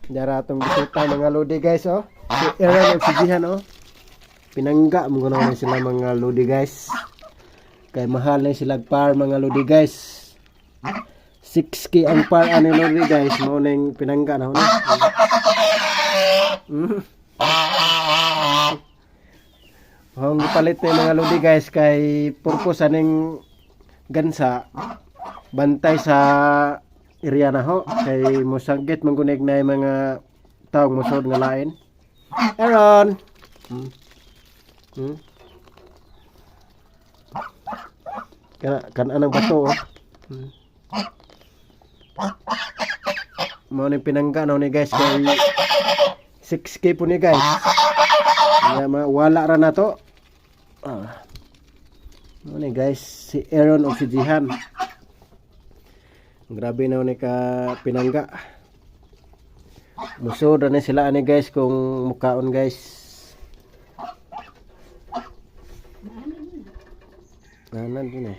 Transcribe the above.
Dara atong bisita mga lodi guys oh. Si Aaron at si Jihan oh. Pinangga mo na sila mga lodi guys. Kay mahal na sila par mga lodi guys. 6K ang par ani lodi guys. Mao ning pinangga na ho. Hong gipalit na mga lodi guys kay purpose aning gansa bantay sa area na ho kay mosagit manggunig na mga taong musod nga lain. Aaron. Kan anang bato oh. Mao ni pinangga na ni guys kay 6K po ni guys. Wala ra na to. Ano ni guys, si Aaron o si Jihan. Grabe na ni ka pinangga. Musod na sila ani guys kung mukaon guys. Nanan din eh.